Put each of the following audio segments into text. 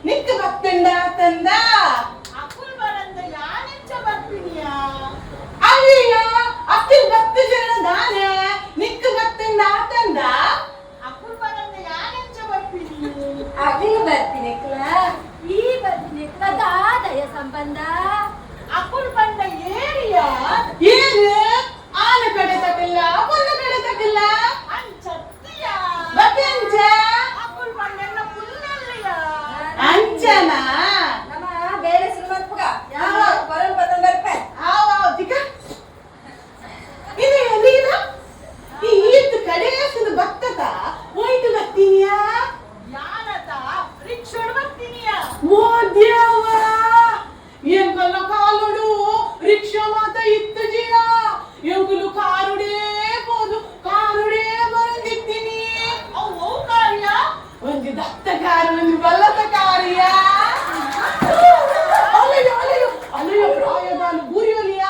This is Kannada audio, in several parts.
ನಿಕ್ಕ ಬತ್ತಂಡ ತಂದ ಅಕ್ಕುಲ್ ಬರಂದ ಯಾನೆಂಚ ಬರ್ತೀನಿಯಾ ಅಯ್ಯ ಅಕ್ಕಿಲ್ ಬತ್ತ ಜನ ದಾನೆ ನಿಕ್ಕ ಬತ್ತಂಡ ತಂದ ಅಕ್ಕುಲ್ ಬರಂದ ಯಾನೆಂಚ ಬರ್ತೀನಿ ಅಕ್ಕಿಲ್ ಬರ್ತೀನಿಕ್ಲ ಈ ಬರ್ತೀನಿಕ್ಲ ದಾದಯ ಸಂಬಂಧ ಅಕ್ಕುಲ್ ಬಂದ ಏರಿಯಾ ಏನು ಆನ ಕಡೆ ತಗಿಲ್ಲ ಕೊಲ್ಲ ಕಡೆ ತಗಿಲ್ಲ ಅಂಚತ್ತಿಯ ಬತ್ತೆಂಚ ಅಕ್ಕುಲ್ ಬಂದ ಪುಲ್ಲಲ್ಲಿಯ ಅಂಚನ ನಮ್ಮ ಬೇರೆ ಶ್ರೀಮಂತಗ ಯಾವ ಬರಲ್ ಬದಲ್ ಬರ್ಪೆ ಆವ ದಿಕ ಇದು ಎಲ್ಲಿದ ಈ ಈತ್ ಕಡೆಯಸದ ಬತ್ತದ ಹೋಯ್ತು ಬತ್ತೀನಿಯಾ ಯಾನತ ರಿಕ್ಷೋಡ್ ಬರ್ತೀನಿಯಾ ಓ ದೇವ ಎಂಕಲ್ಲ ಕಾಲುಡು ರಿಕ್ಷಾ ಮಾತ ಇತ್ತು ಜಿಯ ಎಂಕಲು ಕಾರುಡೇ ಹೋದು ಕಾರುಡೇ ಬಂದಿದ್ದೀನಿ ಅವು ಕಾರ್ಯ ಒಂದು ದತ್ತ ಕಾರು ಒಂದು ಬಲ್ಲದ ಕಾರ್ಯ ಅಲ್ಲಯ್ಯ ಅಲ್ಲಯ್ಯ ಅಲ್ಲಯ್ಯ ಪ್ರಾಯದಾನು ಬೂರಿಯೊಲಿಯ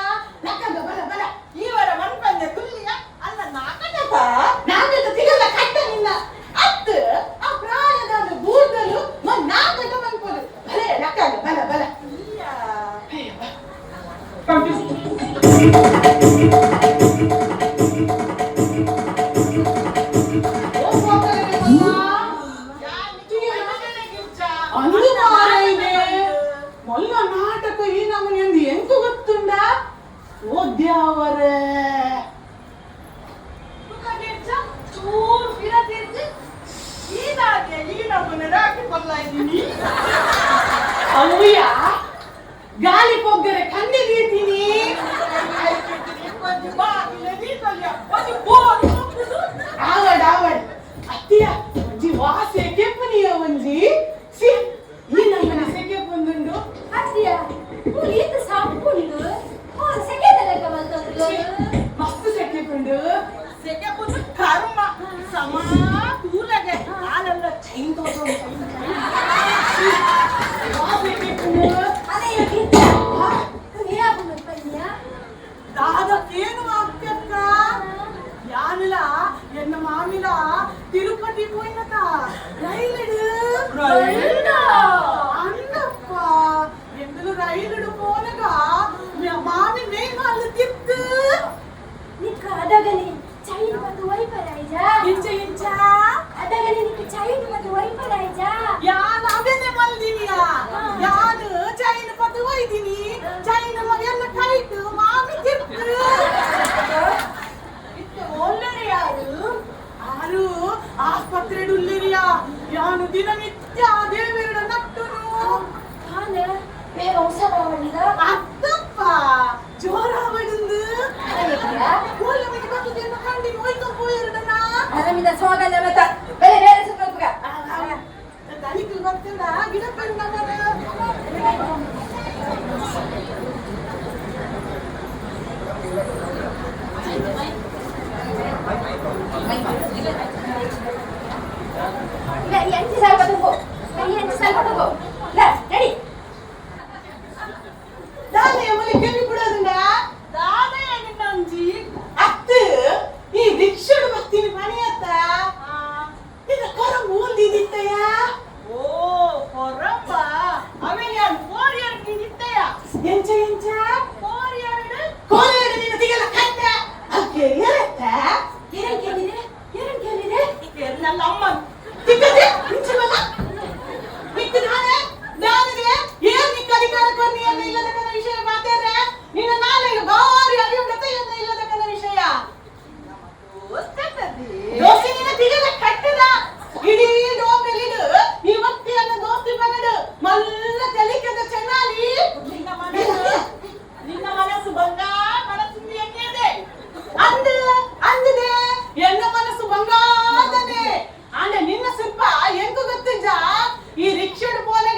ನಕ್ಕಂದ ಬಲ ಬಲ ಇವರ ಮನ್ಪಂದ ತುಲ್ಲಿಯ ಅಲ್ಲ ನಾಕಟ ನಾಗದ ತಿಗಲ್ಲ ಕಟ್ಟ ನಿನ್ನ ಅತ್ತ ಆ ಪ್ರಾಯದಾನು ಬೂರ್ದಲು ನಾಗದ ಮನ್ಪೋದು ಬಲೆ ನಕ್ಕಂದ ಬಲ ಬಲ ಅಂದು ಮಾರೈದೆ ಮೊಲ್ಲ ನಾಟಕ ಈ ನಮ್ಮನೆ ಒಂದು ಎಂಕು ಗೊತ್ತುಂಡ ಓದ್ಯಾವರೇ ಚೂರ್ ಫಿರದಿರ್ದು ಈದಾಗೆ ಈ ನಮ್ಮನೆ ರಾಕಿ ಕೊಲ್ಲ ಇದ್ದೀನಿ ಅವ್ಯ ಗಾಳಿ ಪೊಗ್ಗರೆ ಕಣ್ಣಿದೀತೀನಿ ಒಂದು ಬಾಗಿಲ ನೀತಲ್ಯ ಒಂದು ಬೋರ್ ಆವಡ್ ಆವಡ್ ಅತ್ತಿಯ ಒಂಜಿ ವಾಸೆ ಕೆಪ್ಪನಿಯ ಒಂಜಿ ಸಿ ಈ ನಮ್ಮನೆ ಸೆಕೆ ಬಂದುಂಡು ಅತ್ತಿಯ ಈತ ಸಾಪುಂಡು ಓ ಸೆಕೆದಲಕ ಬಂತಂದು ಮಸ್ತ್ ಸೆಕೆ ಬಂದು ಸೆಕೆ ಬಂದು ಕರ್ಮ ಸಮ ತೂಲಗೆ ಹಾಲೆಲ್ಲ ಚೈನ್ ವಾಸೆ ಕೆಪ್ಪನು ಅದೇ ಯಾಕಿತ್ತ ನೀ ಆಪುಂಡು ಪನ್ಯ ದಾದಕ್ಕೇನು ಆಗ್ತಕ್ಕ ಯಾನಿಲ್ಲ ಎನ್ನ ಮಾಮಿಲ ತಿರುಪತಿ ಪೋಯ್ನತ ರೈಲಿಡು ಅನ್ನಪ್ಪ ಎಂದಲು ರೈಲಿಡು ಪೋನಗ ಮಾಮಿ ಮೇಘಾಲು ತಿತ್ತು ನಿಕ್ಕ ಅದಗಲಿ ಚೈನ್ ಮತ್ತು ವೈಪರ್ ಐಜಾ ಇಂಚ ಇಂಚ ಅದಗಲಿ ನಿಕ್ಕ ಚೈನ್ ಮತ್ತು ವೈಪರ್ ಐಜಾ ಯಾನ್ ಅದೇನೆ ಮಲ್ದಿನಿಯ ಯಾನು ಚೈನ್ ಪತ್ತು ಒಯ್ದಿನಿ ಚೈನ್ ಎಲ್ಲ ಕೈಟು ಮಾಮಿ ತಿತ್ತು ಒಳ್ಳೆಯ ಯಾರು ಆರು ಆಸ್ಪತ್ರೆ ಉಳ್ಳಿರಿಯ ಯಾನು ದಿನನಿತ್ಯ ದೇವೇರಡ ನಟ್ಟುನು ಹಾನೆ ಬೇರೆ ಉತ್ಸವವಳಿದ ಅತ್ತಪ್ಪ ಜೋರಾವಡಿಂದು ಕೋಲ ಮೇಲೆ ಬರ್ತದೇನು ಕಂಡಿನ ಹೋಯ್ತು ಹೋಯಿರಡನ ಆರಾಮಿದ ಸೋಗಲ್ಲ ಮತ ಬೇರೆ ಬೇರೆ ಸುತ್ತಲ್ಪಗ ದಲಿಕಲ್ ಬರ್ತಿಂದ ಗಿಡ ಪೆಂಡ ಎಂಟು ಸಾಲ ತಗೋ ಎಂಟು ಸಾಲ ತಗೋ ರೆಡಿ ದಾನೆ ಮನೆ ಕೆಮ್ಮಿ ಬಿಡೋದುಂಡ ದಾದೆ ನಿನ್ನಂಜಿ ಅತ್ತ ಈ ರಿಕ್ಷಾಡು ಬರ್ತೀನಿ ಮನೆ ಅತ್ತ ಇದ ಕರ ಮೂಲ್ದಿದಿತ್ತಯ್ಯ ಓ ಕೊರಂಬ ಆಮೇಲೆ ಯಾರು ಕೋರಿಯರ್ ನಿಂತೆಯ ಎಂಚ ಎಂಚ ಕೋರಿಯರ್ ಕೋಲೆಯಡ ನಿನ್ನ ತಿಗಲ್ಲ ಕಟ್ಟ ಅಕ್ಕೆ ಎರತ್ತ ಏನ್ ಕೇಳಿದೆ ಎಲ್ಲ ಅಮ್ಮ ತಿಕ್ಕದೆ ಇಂಚವಲ್ಲ ಮಿಕ್ಕ ನಾನಿಗೆ ಏನ್ ನಿಕ್ಕ ಅಧಿಕಾರ ಕೊನ್ನಿ ಅನ್ನ ಇಲ್ಲದ ಕನ ವಿಷಯ ಮಾತಾಡ್ರೆ ನಿನ್ನ ನಾಳೆ ಭಾರಿ ಅರಿಯುಂಡತೆ ಎನ್ನ ಇಲ್ಲದ ಕನ ವಿಷಯ ದೋಸ್ತಿ ನಿನ್ನ ತಿಗಲ್ಲ ಕಟ್ಟದ ಇಡೀ ಡೋಮೆಲಿಡು ಇವತ್ತಿಯನ್ನ ದೋಸ್ತಿ ಬನ್ನಡು ಮಲ್ಲ ತೆಲಿಕದ ಚೆನ್ನಾಗಿ ನಿನ್ನ ಮನಸ್ಸು ಬಂಗಾರ ಮನಸ್ಸು ಹೆಂಗಿದೆ ಅಂದಿದೆ ಎನ್ನ ಮನಸ್ಸು ಬಂಗಾರದನೆ ಆಂಡ ನಿನ್ನ ಸ್ವಲ್ಪ ಎಂಕು ಗೊತ್ತಿಜ್ಜ ಈ ರಿಕ್ಷಾಡ್ ಪೋಲೆ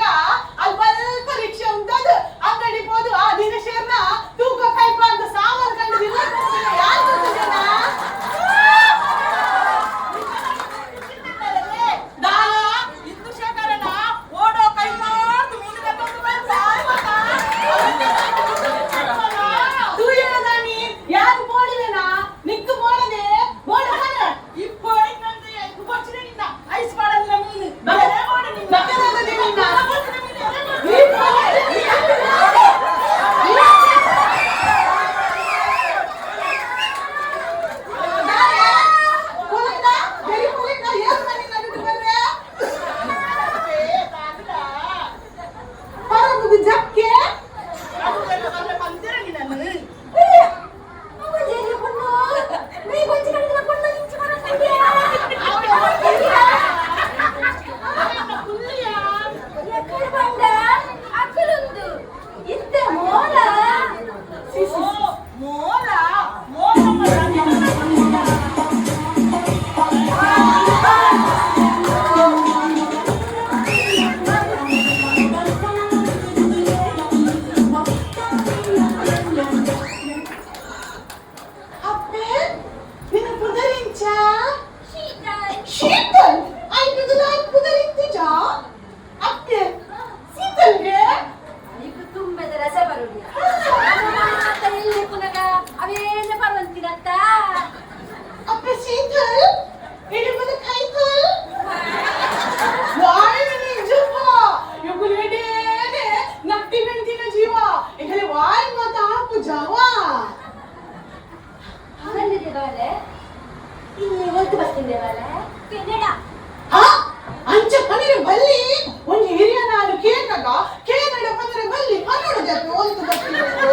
ಕೇನಡ ಬಂದ್ರೆ ಬಲ್ಲಿ ಕನ್ನಡ ಒಂದು ಬರ್ತಿರೋದು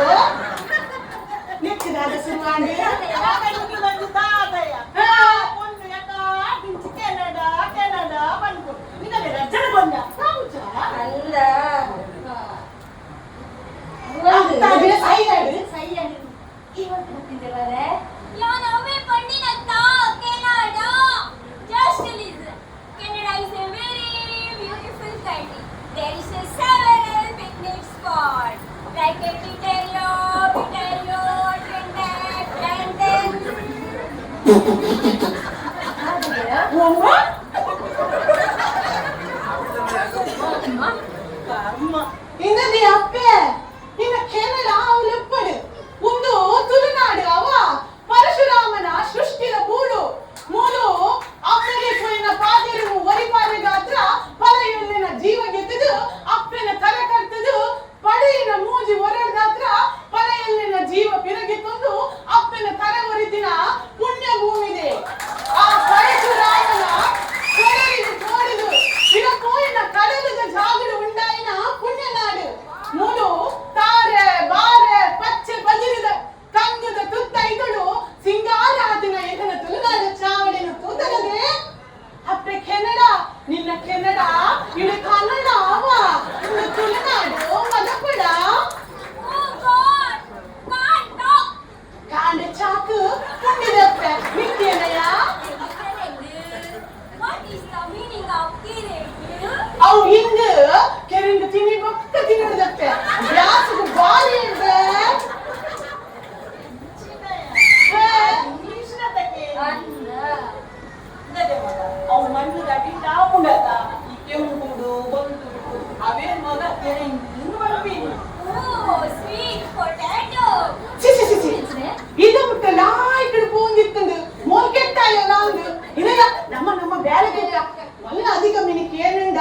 ನೆಕ್ಕಿದಾದ ಸುಮಾಂಡಿ ಒಂದು ತಾತಯ್ಯ ಒಂದು ಯಾಕ ಕಿಂಚಿ ಕೆನಡ ಬಂದು ನಿನಗೆ ರಜೆ ಬಂದ ಅಲ್ಲ ಸೈಯಡ್ ಇವತ್ತು ಬರ್ತಿದ್ದೇವಲ್ಲ ಯಾನ್ ಅವೇ ಪಂಡಿನತ್ತ Canada just listen Canada is a very beautiful country there is a several picnic spot like a Ontario Trinidad London ಇನ್ನದೇ ಅಪ್ಪೆ ನಿನ್ನ ಕೆನಡ ಅವಲೆಪ್ಪಡು ಒಂದು ತುಳುನಾಡು ಅವ ಪರಶುರಾಮನ ಸೃಷ್ಟಿಯ ಮೂಡು ಅಪ್ಪಗೆ ಪೋಯಿನ ಪಾದೇರು ಒರಿಪಾರೆಗಾತ್ರ ಪಲೆಯುಳ್ಳಿನ ಜೀವ ಗೆದ್ದದು ಅಪ್ಪನ ತಲೆ ಕರ್ತದು ಪಡೆಯಿನ ಮೂಜಿ ಒರಡ್ದಾತ್ರ ಪಲೆಯುಳ್ಳಿನ ಜೀವ ಪಿರಗಿತ್ತೊಂದು ಅಪ್ಪನ ತಲೆ ಒರಿದಿನ ಪುಣ್ಯ ಭೂಮಿದೆ ಆ ಪರಶುರಾಮನ ಕೊಡಲಿಗೆ ನೋಡಿದು ಇರ ಪೋಯಿನ ಕಡಲದ ಜಾಗಡು ಉಂಡಾಯಿನ ಪುಣ್ಯನಾಡು ಮೂಲು ತಾರೆ ಬಾರೆ ಪಚ್ಚೆ ಬಜಿರಿದ ಕಂಗದ ತುತ್ತೈಗಳು ಸಿಂಗಾರಾದಿನ ಇದನ ತುಳುನಾಡ ಚಾವಡಿನ ತೂತಲದೆ ಅಪ್ಪೆ ಕೆನಡ ನಿನ್ನ ಕೆನಡ ಇಡು ಕನ್ನಡ ಅವ ಇನ್ನು ತುಳುನಾಡು ಮದಪಡ ಕಾಂಡ ಚಾಕು ಕುಂಡಿದಪ್ಪೆ ನಿತ್ಯನಯ ಅವು ಹಿಂಗ ಕೆರೆಂದು ತಿನ್ನಿ ಬಕ್ಕ ತಿನ್ನೋದಪ್ಪೆ ಬ್ಯಾಸಗ ಬಾರಿ ಇದೆ ಅವು ಮಣ್ಣು ದಾಟಿ ತಾವುಂಡತ ಈ ಕೆಂಪುಡು ಬಂದು ಅವೇ ಮಗ ಕೆರೆ ಹಿಂಗ್ ಬರ್ತೀನಿ ಇದು ಮುಟ್ಟ ಲಾಯ್ಕಡು ಪೋಂದಿತ್ತಂದು ಮೋಲ್ಕೆಟ್ಟಾಯ ನಾಂದು ಇನಯ ನಮ್ಮ ಬೇಲೆ ಕೆಟ್ಟ ಒಲ್ಲ ಅಧಿಕ ಮಿನಿಕ್ ಏನುಂಡ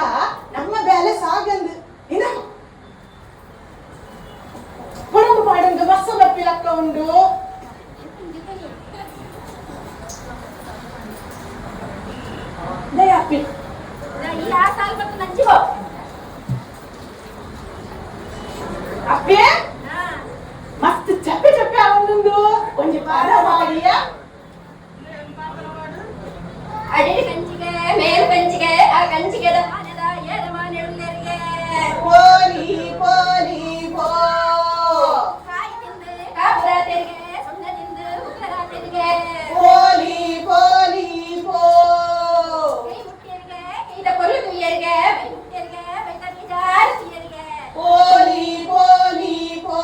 ನಮ್ಮ ಬೇಲೆ ಸಾಗಂದು ಇನ ಪುರಂಬು ಪಾಡಂದು ಬಸ್ಸ ಬಪ್ಪಿಲಕ್ಕ ಉಂಡು ದಯಾಪಿ ಅಪ್ಪೆ ಮಸ್ತ್ ಚಪ್ಪೆ ಚಪ್ಪೆ ಅವನೊಂದು ಒಂಜಿ ಪಾದ ಮಾಡಿಯ ಅಡಿಗೆ ಕಂಚಿಗೆ ಮೇಲ್ ಕಂಚಿಗೆ ಆ ಕಂಚಿಗೆದ ಮಾನದ ಏಳು ಮಾನೆಳ್ಳರಿಗೆ ಪೋಲಿ ಪೋಲಿ ಪೋ ಕಾಯಿ ತಿಂದು ಕಾಪುರ ತೆರಿಗೆ ಸುಣ್ಣ ತಿಂದು ಉಗ್ರ ತೆರಿಗೆ ಪೋಲಿ ಪೋಲಿ ಪೋ ಕೈ ಮುಟ್ಟಿಯರಿಗೆ ಕೈದ ಕೊಲ್ಲು ತುಯ್ಯರಿಗೆ ಬೈ ಮುಟ್ಟಿಯರಿಗೆ ಬೈತಕ್ಕೆ ಜಾರು ತುಯ್ಯರಿಗೆ ಪೋಲಿ ಪೋಲಿ ಪೋ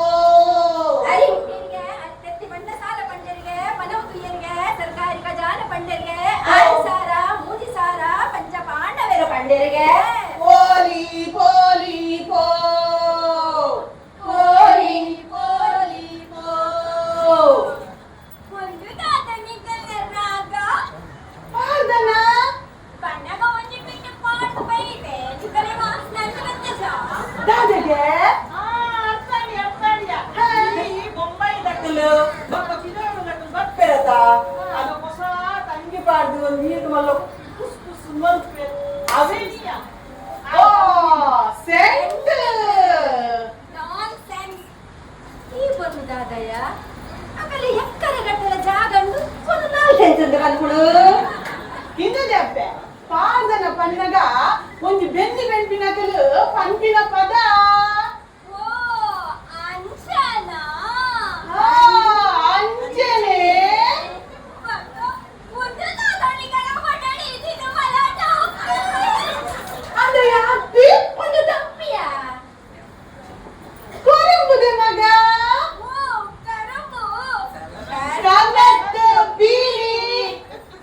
ಅರಿ ಮುಟ್ಟಿಯರಿಗೆ ಅತ್ತೆತ್ತಿ ಬಂಡ ಸಾಲ ಪಂಡರಿಗೆ ಮನವು ತುಯ್ಯರಿಗೆ ಸರ್ಕಾರಿ ಖಜಾನೆ ಪಂಡರಿಗೆ ಆರು ಸಾರ ಮೂಜಿ ಸಾರ ಪಂಚ ಪಾಂಡವರ ಪಂಡರಿಗೆ ಪೋಲಿ ಪೋಲಿ ಪೋ ಪೋಲಿ ಪೋಲಿ ಪೋ ಒಂದು ತಾತ ನಿಗಲರಾಗ ಪಾರ್ದನ ಪಂಡಗ ಒಂಜಿ ಬಿಟ್ಟು ಪಾಟ್ ಬೈದೆ ನಿಗಲೆ ವಾಸನ ಬಂದಜ ದಾದಗೆ ಈ ಬೊಂಬೈ ದಕ್ಕಲು ಬೊಕ್ಕ ಕಿಲೋಡು ದಕ್ಕಲು ಬಪ್ಪೆರತ ಅದು ಹೊಸ ತಂಗಿ ಪಾಡ್ದು ಒಂದು ನೀರು ಮಲ್ಲ ಕುಸ್ ಕುಸ್ ಮಲ್ಪೆ ಅವೇ ನೀಯ ಓ ಸೆಂಟ್ ನಾನ್ಸೆನ್ಸ್ ಈ ಬಂದು ದಾದಯ್ಯ ಆಮೇಲೆ ಎಕ್ಕರೆ ಗಟ್ಟಲ ಜಾಗಂಡು ಒಂದು ನಾಲ್ಕು ಕಲ್ಕೊಡು ಇನ್ನದೇ ಅಪ್ಪೆ ಪಾರ್ದನ ಪನ್ನಗ ಒಂದು ಬೆಂದಿ ಬೆಂಪಿನಕಲು ಪಂಪಿನ ಪದ ಓ ಅಂಚನ ಅಂಜನೆ ಒಂದು ದಾದಣಿಗಳ ಹೊಡಡಿ ಇದು ಮಲಾಟ ಅದು ಯಾಕೆ ಒಂದು ತಪ್ಪಿಯ ಕೊರಂಬುದೆ ಮಗ ಓ ಕರಂಬು ಕನ್ನಡ ಬೀರಿ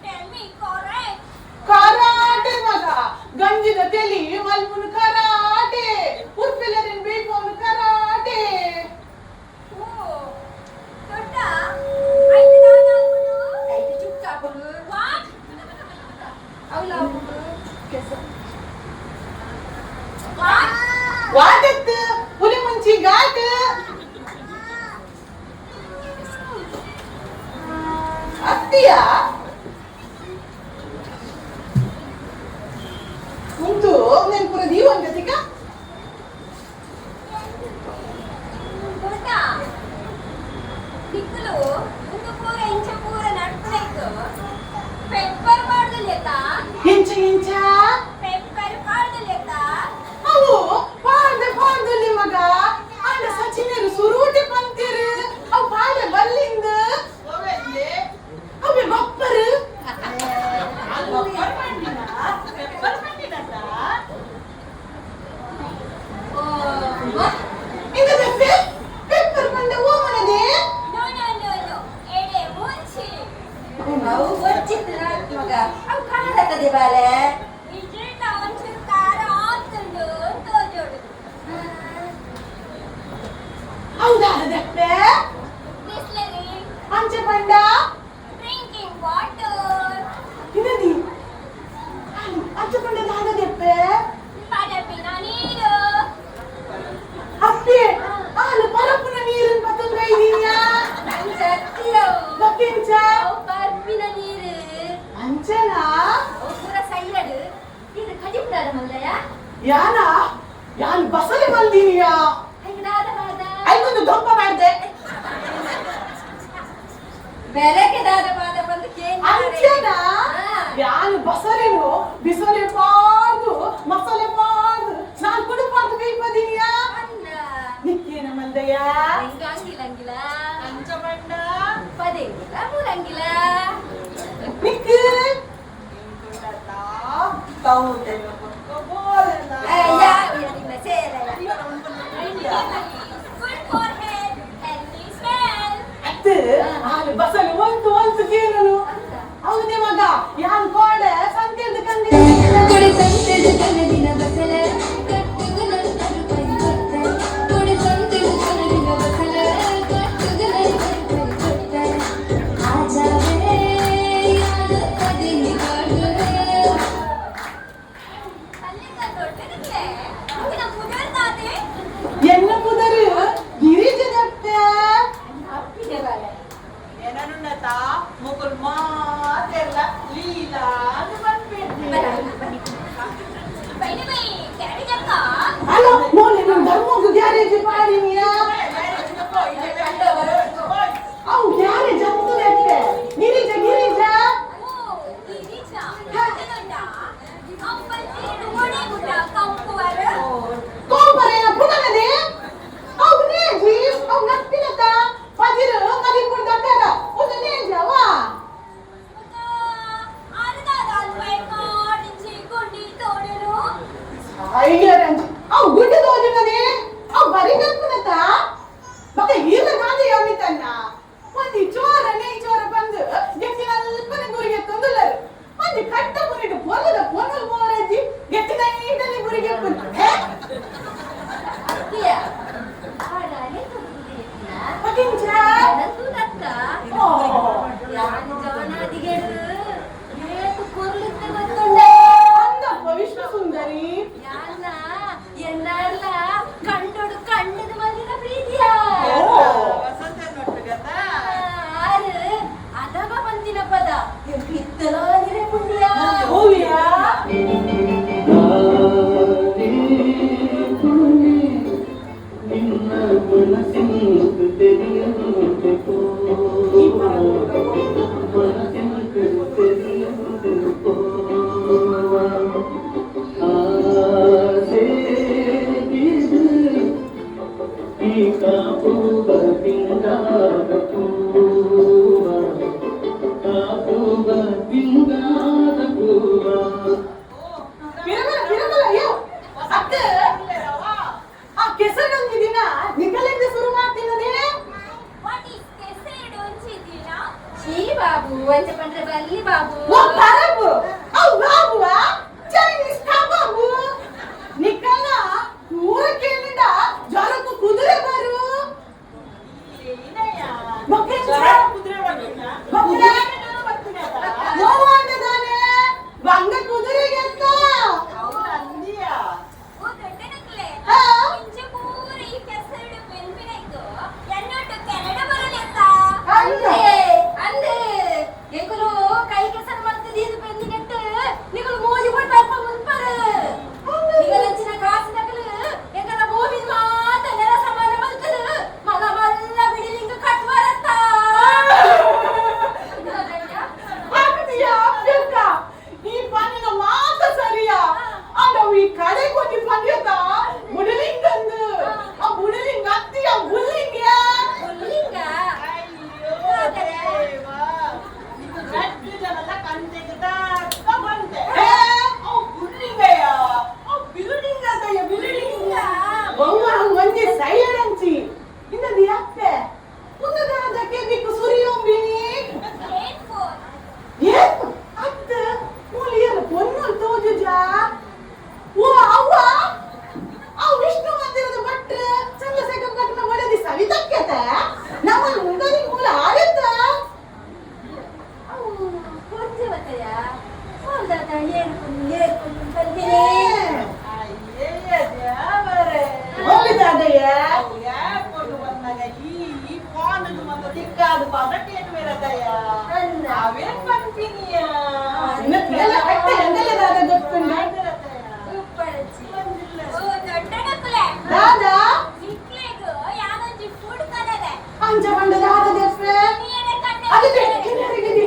ಟೆಲ್ correct ಕರಾಟೆ ಮಗ ಗಂಜಿದ ತೆಲಿ ಮಲ್ಪುನು ಕರಾಟೆ ಉರ್ಪಿಲರಿನ್ ಬೇಕೋನು ಕರಾಟೆ ಓ ದೊಡ್ಡ ಐದು ನಾನು ಐದು ಚುಕ್ಕ ಹಾಕೋದು ವಾಟ್ ಅವಳ ವಾಟ್ ವಾಟತ್ ಹುಲಿ ಮುಂಚಿ ಘಾಟ್ ಅತ್ತಿಯ ಮುಂತು ನೆನ್ಪುರ ದೀವಂಗತಿಕ ಇಂಚ ಇಂಚ ಪೆಪ್ಪರ್ ಪಾಡ್ದಲೆತ್ತ ಅವು ಪಾಡ್ದೆ ಮಗ ಅಂಡ ಸಚಿನರು ಸುರೂಟಿ ಪಂತಿರು ಅವು ಪಾಡ್ದೆ ಬಲ್ಲಿಂದ ಅವೇ ಬಪ್ಪರು ಇದು ಪೆಪ್ಪರ್ ಪಂಡ ಓ ಮನದೆ ನೋ ಎಡೆ ಮುಂಚಿ ಅವು ಗೊತ್ತಿತ್ತು ಮಗ ಅವು ಕಾಣತದೆ ಬಾಲೆ ಇದ್ರಿಂದ ಒಂಚೂರು ಖಾರ ಆಗ್ತುಂಡು ತೋಜೋಡು ಹೌದಾ ದಪ್ಪೆ ಬಿಸ್ಲರಿ ಅಂಚ ಪಂಡ ಡ್ರಿಂಕಿಂಗ್ ವಾಟರ್ ಇನ್ನದಿ ಅಂಚ ಪಂಡ ದಾದ ದಪ್ಪೆ ಪಡಪಿನ ನೀರು ಅಪ್ಪೆ ಹಾಲು ಪರಪುನ ನೀರಿನ ಪತಂಗ ಇದೀಯಾ ಸತ್ಯ ಬಕ್ಕಿಂಚ ಅವು ಪರ್ಪಿನ ನೀರು ಅಂಚನಾ ಅವು ಪೂರ ಸೈಲಡ್ ಇದು ಕಡಿಬಿಡಾರ ಮಲ್ಲಯ್ಯ ಯಾನ್ ಬಸಳೆ ಬಂದೀನಿಯಾ ಹಂಗದಾದ ಐಗೊಂದು ದೊಂಪ ಮಾಡ್ದೆ ಬೆಳಗ್ಗೆ ದಾದ ಪಾದ ಬಂದು ಅಂಚನಾ ಯಾನ್ ಬಸಳೆನು ಬಿಸಲೆ ಪಾರ್ದು ಮಸಾಲೆ ಪಾರ್ದು ನಾನ್ ಕುಡು ಪಾರ್ದು ಕೈ ಬಂದೀನಿಯಾ ನಿಕ್ಕೇನ ಮಂದಯ್ಯ ಅಂಗಿಲ್ಲ ಅಂಚ ಪಂಡ ಪದೇಂಗಿಲ್ಲ ಮೂರಂಗಿಲ್ಲ ನಿಕ್ಕು good for head healthy smell ಅತ್ತೆ ಹಾಲು ಬಸಳೆ ಒಂದು ಕೇಳನು ಹೌದೇ ಮಗ ಯಾನ್ ಕೋಡೆ ಸಂತೆದ ಕಂದಿ ಕೊಡೆ ಸಂತೆದು ಕನದಿನ ಬಸಲ ಕಟ್ಟುಗ ನಂತರು ಪರಿಕೊಟ್ಟ ಕೊಡೆ ಸಂತೆದು ಕನದಿನ ಬಸಲ ಕಟ್ಟುಗ ನಂತರು ಪರಿಕೊಟ್ಟ ಆಜಾವೆ ಯಾನ ಕದಿನಿ ಕಾಡುವೆ ಅಲ್ಲಿಂದ ದೊಡ್ಡದಿದೆ ಅವನ ಮುದರ್ತಾದೆ ಎನ್ನ ಪುದರು ಗಿರಿಜದಪ್ಪ ಅಪ್ಪಿಗೆ ಬಾಲೆ ಏನನ್ನುಂಡತ ಮುಕುಲ್ ಮಾತೆಲ್ಲ ಲೀಲಾ ಅಂತ ಬಂದ್ಬಿಡ್ತೀನಿ ಬೈನಿ ಬೈ ಕ್ಯಾರಿ ಜಕ್ಕ ಅಲ್ಲ ಮೋನೆ ನನ್ನ ಧರ್ಮಕ್ಕೆ ಗ್ಯಾರೇಜ್ ಪಾಡಿನಿಯಾ ಅವು ಗ್ಯಾರೇಜ್ ಹತ್ತದಕ್ಕೆ ಗಿರಿಜ ಓ ಗಿರಿಜ ಅದನಂಡ ಕಂಪಲ್ ತಿರುಡು ಓಡೆ ಗುಡ್ಡ ಕಂಪುವರ ಕೋಪರೇನ ಪುನನದೆ ಅವು ನೇಜಿ ಅವು ನತ್ತಿನತ ಪದಿರು ಮದಿ ಕುಡ್ದಕ್ಕರ ಒಂದು ನೇಜವಾ ಅರ್ಧದ ಅಲ್ವೈ ಕಾಡಿಂಚಿ ಗುಂಡಿ ತೋಡಲು ಅಯ್ಯರಂಜಿ ಅವು ಗುಡ್ಡ ತೋಜನದೆ ಅವು ಬರಿ ಕಲ್ಪನತ ಮತ್ತೆ ಈಗ ಗಾದೆ ಯಾವಿತನ್ನ ಒಂದು ಚೋರ ಬಂದು ಗೆಟ್ಟಿನ ಅಲ್ಪನ ಗುರಿಗೆ ತಂದುಲರು ಒಂದು ಕಟ್ಟ ಪುನಿಟ್ಟು ಪೊನ್ನಲ್ ಮೋರಜಿ ಗೆಟ್ಟಿನ ಈಟಲ್ಲಿ ಗುರಿಗೆ ಬಂದು ಅತ್ತಿಯ ಆಡಾಲೆ ತುದಿಯನ್ನ ಪಕಿಂಚ ನಂದು ದತ್ತ ಯಾನ ಜವನಾದಿಗೆಡು ಏತು ಕೊರ್ಲಿತ್ತ ಗೊತ್ತುಂಡ ಅಂದಪ್ಪ ವಿಷ್ಣು ಸುಂದರಿ ಯಾನ ಎನ್ನಾರ್ಲ ಕಂಡೊಡು ಕಣ್ಣದ ಮಲ್ಲಿನ ಪ್ರೀತಿಯ ಆರು ಅದಗ ಬಂದಿನ ಪದ ಕಿತ್ತಲಾಗಿರೆ ಪುಣ್ಯ ಓವಿಯಾ ಬಿರಬಲ ಅಯ್ಯೋ ಅತ್ತೆ ಆ ಕೆಸರೊಂದು ದಿನ ನಿಗಲಿಂದ ಶುರು ಮಾಡ್ತೀನದೇ ವಾಟ್ ಇಸ್ ಕೆಸರು ಒಂಚಿದಿನ ಛೀ ಬಾಬು ಅಂಚ ಪಂಡ್ರೆ ಬಲ್ಲಿ ಬಾಬು ಓ ಪರಬು ಅವ್ ಬಾಬುವಾ ಚೈನೀಸ್ ಕಬಾಬು ನಿಕ್ಕಲ್ಲ ಊರ ಕೇಳಿದ ಜ್ವರಕ್ಕೂ ಕುದುರೆ ಬರು ಬಂಗ ಕುದುರೆಗೆ ಅಂತ ಓ ದೊಡ್ಡನಕ್ಲೆ ಹಾ. ಇಂಚೆ ಪೂರ ಈ ಕೆಸರು ಬೆಲ್ಬಿನಾಯ್ತು ಎನ್ನೊಟ್ಟು ಕೆನಡ ಬರಲೆತ್ತ ಅಂದೆ ಎಂಕುಲು ಕೈ ಕೆಸರು ಮಾಡ್ತಿದ್ದೀದು ಬೆಂದಿಗೆಟ್ಟು ನಿಗಳು ಮೋಜ ಸೈಯಡಂಚಿ ಇನ್ನದಿ ಅಪ್ಪೆ ಉನ್ನದಾದಕ್ಕೆ ಬಿಕ್ಕು ಸುರಿಯೊಂಬಿನಿ ಏನ್ ಫೋನ್ ಏನ್ ಅತ್ತ ಮೂಲಿಯರ ಪೊನ್ನು ತೋಜುಜ ಓ ಅವ್ವ ಅವ್ ವಿಷ್ಣು ಮಂದಿರದ ಭಟ್ರ ಚಂದ್ರಶೇಖರ್ ಭಟ್ನ ಒಡೆದಿ ಸವಿತಕ್ಕೆತ ನಮ್ಮ ಮುಂದದಿ ಮೂಲ ಆಗತ್ತ ಕೊಂಚ ಬತ್ತಯ ಹೋಲ್ದಾದ ಏರ್ಕೊಂಡು ಬಂದಿನಿ ಅಯ್ಯಯ್ಯ ದೇವರೇ. ಹೋಗಿದ್ದಾದಯ್ಯ ಅವು ಯಾಕೊಂಡು ಬಂದಾಗ ಈ ಫೋನದು ಮತ್ತೆ ದಿಕ್ಕಾದ ಪದಕೇನು ಬೇರದಯ್ಯ ಅವೇನ್ ಬಂತೀನಿಯ ಎಲ್ಲ ಕಟ್ಟೆ ಎಂದೆಲ್ಲದಾದ ಗೊತ್ತುಂಡ ಉಪ್ಪಳಚಿ ಓ ದೊಡ್ಡನಕುಲೆ ದಾದಾ ನಿಕ್ಲೆಗು ಯಾನೊಂಜಿ ಫುಡ್ ಕದದೆ ಅಂಜ ಬಂಡದ ಆದ ದೇವ್ರೆ ನೀನೆ ಕಣ್ಣೆ ಅದಿದೆ